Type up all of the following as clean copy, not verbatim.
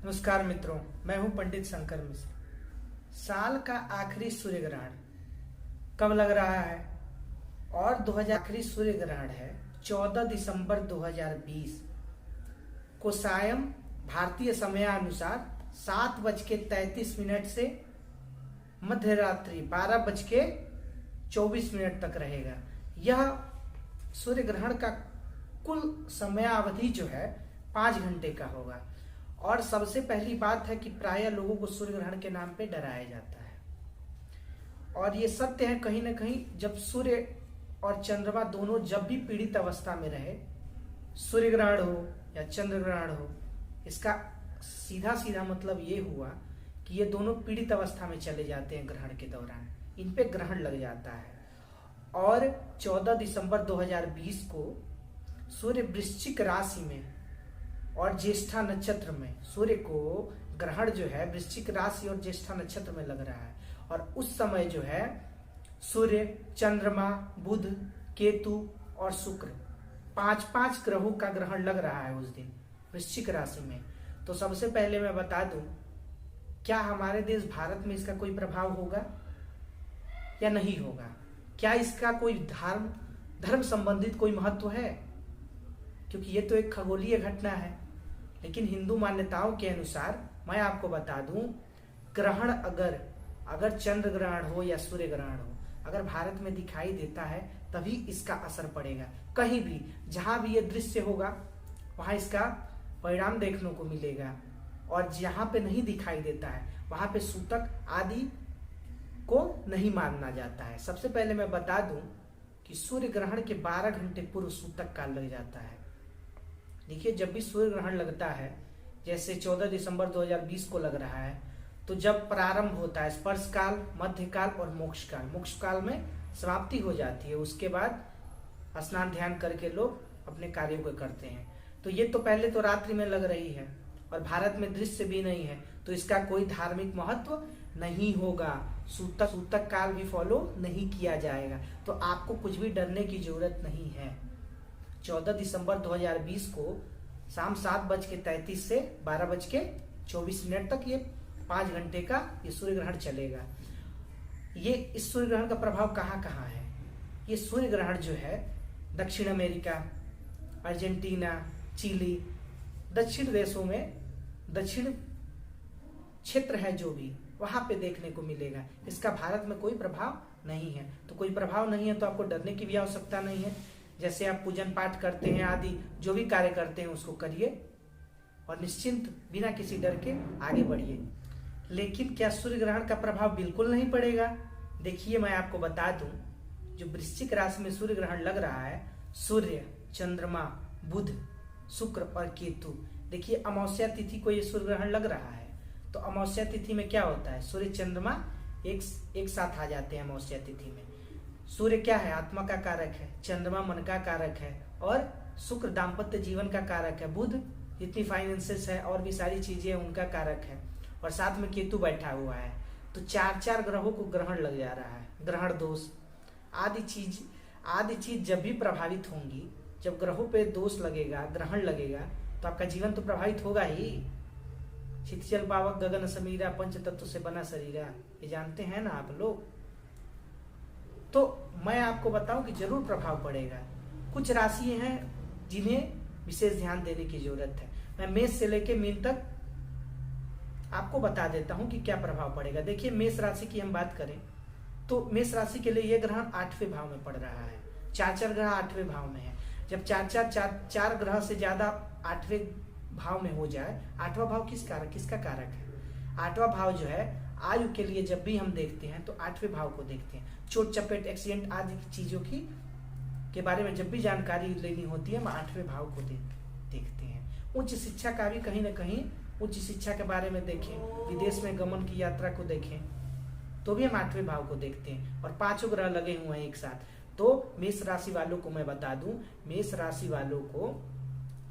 नमस्कार मित्रों, मैं हूं पंडित शंकर मिश्र। साल का आखिरी सूर्य ग्रहण कब लग रहा है? और 2000 आखिरी सूर्य ग्रहण है 14 दिसंबर 2020 को सायं भारतीय समयानुसार 7:33 से मध्य रात्रि 12:24 तक रहेगा। यह सूर्य ग्रहण का कुल समयावधि जो है 5 घंटे का होगा। और सबसे पहली बात है कि प्रायः लोगों को सूर्य ग्रहण के नाम पे डराया जाता है, और ये सत्य है कहीं ना कहीं। जब सूर्य और चंद्रमा दोनों जब भी पीड़ित अवस्था में रहे, सूर्य ग्रहण हो या चंद्र ग्रहण हो, इसका सीधा सीधा मतलब ये हुआ कि ये दोनों पीड़ित अवस्था में चले जाते हैं ग्रहण के दौरान, इन पे ग्रहण लग जाता है। और 14 दिसंबर 2020 को सूर्य वृश्चिक राशि में और ज्येष्ठा नक्षत्र में, सूर्य को ग्रहण जो है वृश्चिक राशि और ज्येष्ठा नक्षत्र में लग रहा है। और उस समय जो है सूर्य, चंद्रमा, बुध, केतु और शुक्र 5 ग्रहों का ग्रहण लग रहा है उस दिन वृश्चिक राशि में। तो सबसे पहले मैं बता दूं, क्या हमारे देश भारत में इसका कोई प्रभाव होगा या नहीं होगा? क्या इसका कोई धर्म संबंधित कोई महत्व है? क्योंकि ये तो एक खगोलीय घटना है। लेकिन हिंदू मान्यताओं के अनुसार मैं आपको बता दूं, ग्रहण अगर चंद्र ग्रहण हो या सूर्य ग्रहण हो, अगर भारत में दिखाई देता है तभी इसका असर पड़ेगा। कहीं भी जहां भी ये दृश्य होगा वहां इसका परिणाम देखने को मिलेगा। और जहां पे नहीं दिखाई देता है वहां पे सूतक आदि को नहीं मानना जाता है। सबसे पहले मैं बता दूं कि सूर्य ग्रहण के 12 घंटे पूर्व सूतक काल लग जाता है। देखिए, जब भी सूर्य ग्रहण लगता है, जैसे 14 दिसंबर 2020 को लग रहा है, तो जब प्रारंभ होता है स्पर्श काल, मध्य काल और मोक्ष काल में समाप्ति हो जाती है। उसके बाद स्नान ध्यान करके लोग अपने कार्यों को करते हैं। तो ये तो पहले तो रात्रि में लग रही है और भारत में दृश्य भी नहीं है, तो इसका कोई धार्मिक महत्व नहीं होगा। सूतक काल भी फॉलो नहीं किया जाएगा। तो आपको कुछ भी डरने की जरूरत नहीं है। 14 दिसंबर 2020 को शाम 7:33 से 12:24 तक ये 5 घंटे का ये सूर्य ग्रहण चलेगा। ये इस सूर्य ग्रहण का प्रभाव कहाँ कहाँ है? ये सूर्य ग्रहण जो है दक्षिण अमेरिका, अर्जेंटीना, चिली, दक्षिण देशों में, दक्षिण क्षेत्र है जो भी, वहां पे देखने को मिलेगा। इसका भारत में कोई प्रभाव नहीं है। तो कोई प्रभाव नहीं है तो आपको डरने की भी आवश्यकता नहीं है। जैसे आप पूजन पाठ करते हैं आदि जो भी कार्य करते हैं उसको करिए और निश्चिंत बिना किसी डर के आगे बढ़िए। लेकिन क्या सूर्य ग्रहण का प्रभाव बिल्कुल नहीं पड़ेगा? देखिए, मैं आपको बता दूं, जो वृश्चिक राशि में सूर्य ग्रहण लग रहा है, सूर्य, चंद्रमा, बुध, शुक्र और केतु। देखिए, अमावस्या तिथि को ये सूर्य ग्रहण लग रहा है। तो अमावस्या तिथि में क्या होता है? सूर्य चंद्रमा एक साथ आ जाते हैं अमावस्या तिथि में। सूर्य क्या है? आत्मा का कारक है। चंद्रमा मन का कारक है और शुक्र दाम्पत्य जीवन का कारक है। बुध जितनी फाइनेंसेस है और भी सारी चीजें हैं उनका कारक है। और साथ में केतु बैठा हुआ है। तो 4 ग्रहों को ग्रहण लग जा रहा है। ग्रहण दोष आदि चीज जब भी प्रभावित होंगी, जब ग्रहों पे दोष लगेगा, ग्रहण लगेगा, तो आपका जीवन तो प्रभावित होगा ही। क्षितिजल पावक गगन समीरा, पंच तत्व से बना शरीरा, ये जानते हैं ना आप लोग। तो मैं आपको बताऊं कि जरूर प्रभाव पड़ेगा। कुछ राशियां हैं जिन्हें विशेष ध्यान देने की जरूरत है। मैं मेष से लेके मीन तक आपको बता देता हूं कि क्या प्रभाव पड़ेगा। देखिए, मेष राशि की हम बात करें तो मेष राशि के लिए यह ग्रहण 8वें भाव में पड़ रहा है। 4 ग्रह 8वें भाव में है। जब 4 ग्रह से ज्यादा 8वें भाव में हो जाए, 8वां भाव किसका कारक है? 8वां भाव जो है आयु के लिए जब भी हम देखते हैं तो 8वें भाव को देखते हैं। चोट चपेट, एक्सीडेंट आदि चीजों के बारे में जब भी जानकारी लेनी होती है, हम 8वें भाव को देखते हैं। उच्च शिक्षा का भी कहीं ना कहीं उच्च शिक्षा के बारे में देखें, विदेश में गमन की यात्रा को देखें, तो भी हम 8वें भाव को देखते हैं। और 5 ग्रह लगे हुए हैं एक साथ। तो मेष राशि वालों को मैं बता दूं, मेष राशि वालों को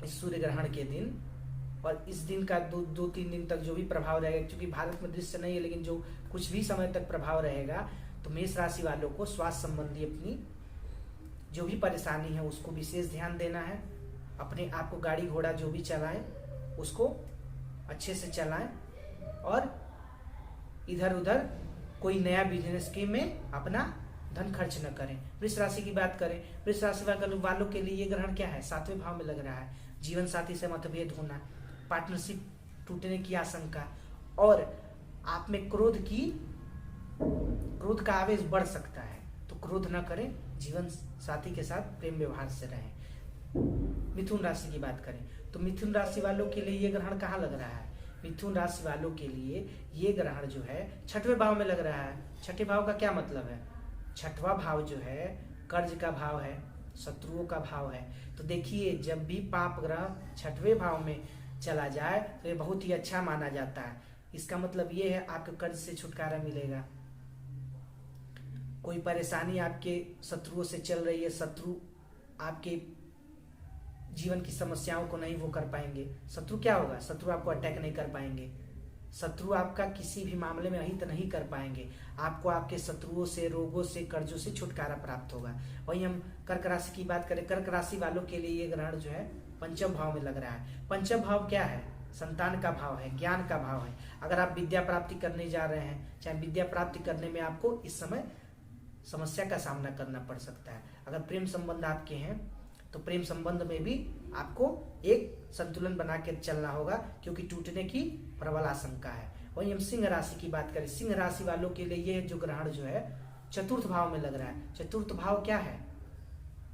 इस सूर्य ग्रहण के दिन और इस दिन का 2-3 दिन तक जो भी प्रभाव रहेगा, क्योंकि भारत में दृश्य नहीं है, लेकिन जो कुछ भी समय तक प्रभाव रहेगा, तो मेष राशि वालों को स्वास्थ्य संबंधी अपनी जो भी परेशानी है उसको विशेष ध्यान देना है। अपने आप को, गाड़ी घोड़ा जो भी चलाए उसको अच्छे से चलाएं और इधर उधर कोई नया बिजनेस स्कीम में अपना धन खर्च न करें। वृष राशि की बात करें, वृष राशि वालों के लिए ये ग्रहण क्या है, 7वें भाव में लग रहा है। जीवन साथी से मतभेद होना, पार्टनरशिप टूटने की आशंका, और आप में क्रोध का आवेश बढ़ सकता है, तो क्रोध न करें। जीवन साथी के साथ प्रेम व्यवहार से रहें। मिथुन राशि की बात करें तो मिथुन राशि वालों के लिए ये ग्रहण कहाँ लग रहा है, मिथुन राशि वालों के लिए ये ग्रहण जो है 6वें भाव में लग रहा है। 6ठे भाव का क्या मतलब है, 6वां भाव जो है कर्ज का भाव है, शत्रुओं का भाव है। तो देखिए, जब भी पाप ग्रह 6वें भाव में चला जाए तो ये बहुत ही अच्छा माना जाता है। इसका मतलब ये है आपके कर्ज से छुटकारा मिलेगा, कोई परेशानी आपके शत्रुओं से चल रही है, शत्रु आपके जीवन की समस्याओं को नहीं वो कर पाएंगे। शत्रु क्या होगा, शत्रु आपको अटैक नहीं कर पाएंगे, शत्रु आपका किसी भी मामले में अहित नहीं कर पाएंगे। आपको आपके शत्रुओं से, रोगों से, कर्जों से छुटकारा प्राप्त होगा। वहीं हम कर्क राशि की बात करें, कर्क राशि वालों के लिए ये ग्रहण जो है 5वें भाव में लग रहा है। 5वां भाव क्या है, संतान का भाव है, ज्ञान का भाव है। अगर आप विद्या प्राप्ति करने जा रहे हैं, चाहे विद्या प्राप्ति करने में आपको इस समय समस्या का सामना करना पड़ सकता है। अगर प्रेम संबंध आपके हैं तो प्रेम संबंध में भी आपको एक संतुलन बना के चलना होगा, क्योंकि टूटने की प्रबल आशंका है। वहीं हम सिंह राशि की बात करें, सिंह राशि वालों के लिए ये जो ग्रहण जो है 4th भाव में लग रहा है। 4th भाव क्या है,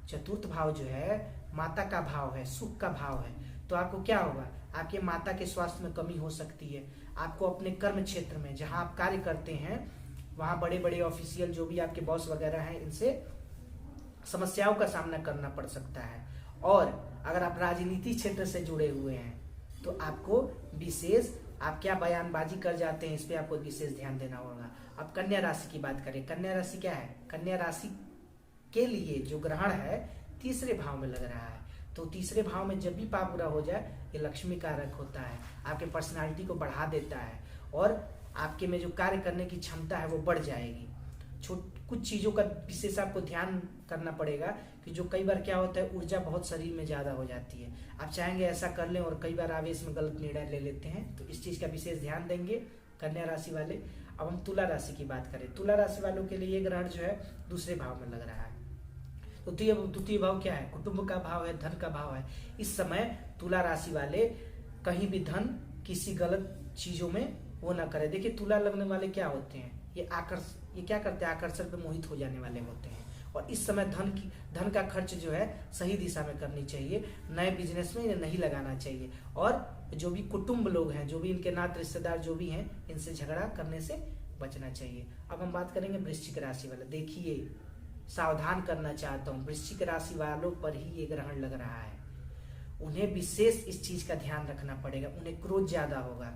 4th भाव जो है माता का भाव है, सुख का भाव है। तो आपको क्या होगा, आपके माता के स्वास्थ्य में कमी हो सकती है। आपको अपने कर्म क्षेत्र में जहां आप कार्य करते हैं, वहां बड़े बड़े ऑफिशियल जो भी आपके बॉस वगैरह हैं, इनसे समस्याओं का सामना करना पड़ सकता है। और अगर आप राजनीति क्षेत्र से जुड़े हुए हैं तो आपको विशेष, आप क्या बयानबाजी कर जाते हैं, इस पे आपको विशेष ध्यान देना होगा। अब कन्या राशि की बात करें, कन्या राशि क्या है, कन्या राशि के लिए जो ग्रहण है 3रे भाव में लग रहा है। तो 3रे भाव में जब भी पाप ग्रह हो जाए, ये लक्ष्मी कारक होता है, आपके पर्सनालिटी को बढ़ा देता है और आपके में जो कार्य करने की क्षमता है वो बढ़ जाएगी। कुछ चीजों का विशेष आपको ध्यान करना पड़ेगा कि जो कई बार क्या होता है, ऊर्जा बहुत शरीर में ज्यादा हो जाती है। आप चाहेंगे ऐसा कर लें और कई बार आवेश में गलत निर्णय ले लेते हैं, तो इस चीज का विशेष ध्यान देंगे कन्या राशि वाले। अब हम तुला राशि की बात करें, तुला राशि वालों के लिए ये ग्रहण जो है 2रे भाव में लग रहा है। तो द्वितीय भाव क्या है, कुटुंब का भाव है, धन का भाव है। इस समय तुला राशि वाले कहीं भी धन किसी गलत चीजों में वो ना करे। देखिए, तुला लगने वाले क्या होते हैं, ये क्या करते हैं, आकर्षण पे मोहित हो जाने वाले होते हैं। और इस समय धन का खर्च जो है सही दिशा में करनी चाहिए, नए बिजनेस में नहीं लगाना चाहिए। और जो भी कुटुंब लोग हैं, जो भी इनके नाते रिश्तेदार जो भी हैं, इनसे झगड़ा करने से बचना चाहिए। अब हम बात करेंगे वृश्चिक राशि वाले। देखिए, सावधान करना चाहता हूँ, वृश्चिक राशि वालों पर ही ये ग्रहण लग रहा है। उन्हें विशेष इस चीज का ध्यान रखना पड़ेगा, उन्हें क्रोध ज्यादा होगा,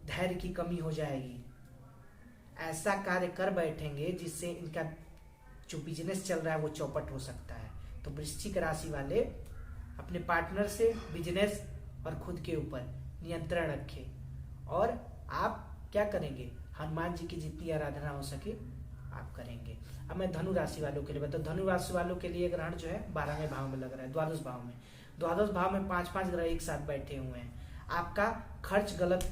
धैर्य की कमी हो जाएगी, ऐसा कार्य कर बैठेंगे जिससे इनका जो बिजनेस चल रहा है वो चौपट हो सकता है। तो वृश्चिक राशि वाले अपने पार्टनर से, बिजनेस और खुद के ऊपर नियंत्रण रखें। और आप क्या करेंगे, हनुमान जी की जितनी आराधना हो सके आप करेंगे। अब मैं धनु राशि वालों के लिए बताऊं, धनु राशि वालों के लिए ग्रहण जो है 12वें भाव में लग रहा है, द्वादश भाव में। द्वादश भाव में 5 ग्रह एक साथ बैठे हुए हैं। आपका खर्च गलत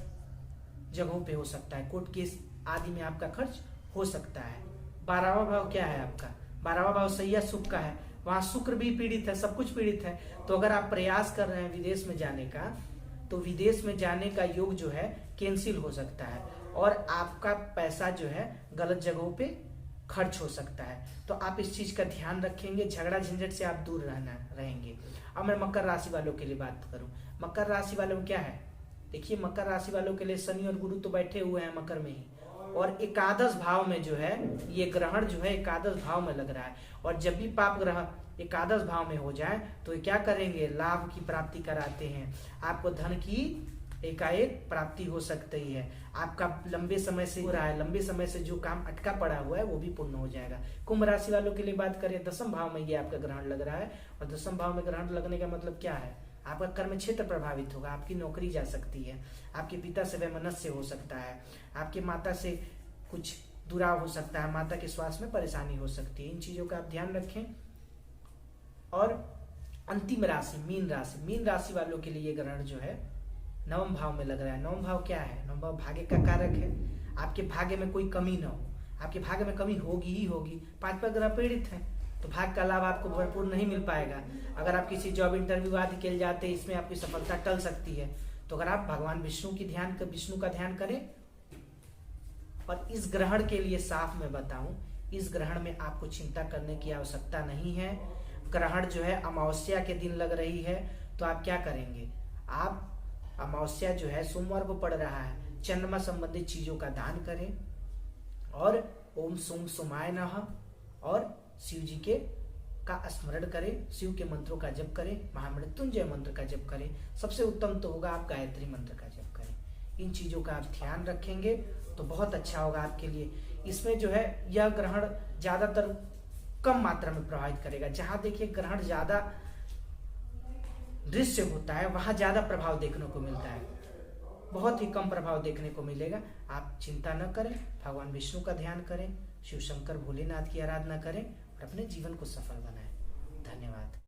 जगहों पे हो सकता है, कोर्ट केस आदि में आपका खर्च हो सकता है। 12वां भाव क्या है आपका, 12वां भाव सैया सुख का है, वहां शुक्र भी पीड़ित है, सब कुछ पीड़ित है। तो अगर आप प्रयास कर रहे हैं विदेश में जाने का, तो विदेश में जाने का योग जो है कैंसिल हो सकता है और आपका पैसा जो है गलत जगहों पे खर्च हो सकता है। तो आप इस चीज का ध्यान रखेंगे, झगड़ा झंझट से आप दूर रहेंगे। अब मैं मकर राशि वालों के लिए बात करूं, मकर राशि वालों में क्या है, देखिए मकर राशि वालों के लिए शनि और गुरु तो बैठे हुए हैं मकर में ही, और एकादश भाव में जो है ये ग्रहण जो है एकादश भाव में लग रहा है। और जब भी पाप ग्रह एकादश भाव में हो जाए तो ये क्या करेंगे, लाभ की प्राप्ति कराते हैं। आपको धन की एकाएक प्राप्ति हो सकती है, आपका लंबे समय से हो रहा है, लंबे समय से जो काम अटका पड़ा हुआ है वो भी पूर्ण हो जाएगा। कुंभ राशि वालों के लिए बात करें, 10वें भाव में ये आपका ग्रहण लग रहा है। और 10वें भाव में ग्रहण लगने का मतलब क्या है, आपका कर्म क्षेत्र प्रभावित होगा, आपकी नौकरी जा सकती है, आपके पिता से वैमनस्य हो सकता है, आपके माता से कुछ दुराव हो सकता है, माता के स्वास्थ्य में परेशानी हो सकती है। इन चीजों का आप ध्यान रखें। और अंतिम राशि मीन राशि, मीन राशि वालों के लिए ग्रहण जो है नवम भाव में लग रहा है। नवम भाव क्या है? नवम भाव भाग्य का कारक है। आपके भाग्य में कोई कमी ना हो, आपके भाग्य में कमी होगी ही होगी। 5 ग्रह पीड़ित है तो भाग्य का लाभ आपको भरपूर नहीं मिल पाएगा। अगर आप किसी जॉब इंटरव्यू आदि के लिए जाते हैं, इसमें आपकी सफलता टल सकती है। तो अगर आप भगवान विष्णु का ध्यान करें, और इस ग्रहण के लिए साफ मैं बताऊं, इस ग्रहण में आपको चिंता करने की आवश्यकता नहीं है। ग्रहण जो है अमावस्या के दिन लग रही है, तो आप क्या करेंगे? आप अमावस्या जो है सोमवार को पड़ रहा है, चंद्रमा संबंधित चीजों का दान करें और ओम सोम सोमाय नमः और शिव जी के का स्मरण करें, शिव के मंत्रों का जप करें, महामृत्युंजय मंत्र का जप करें। सबसे उत्तम तो होगा आप गायत्री मंत्र का जप करें। इन चीजों का आप ध्यान रखेंगे तो बहुत अच्छा होगा आपके लिए। इसमें जो है यह ग्रहण ज्यादातर कम मात्रा में प्रभावित करेगा। जहां देखिए ग्रहण ज्यादा दृश्य होता है वहां ज्यादा प्रभाव देखने को मिलता है, बहुत ही कम प्रभाव देखने को मिलेगा। आप चिंता न करें, भगवान विष्णु का ध्यान करें, शिव शंकर भोलेनाथ की आराधना करें और अपने जीवन को सफल बनाएं। धन्यवाद।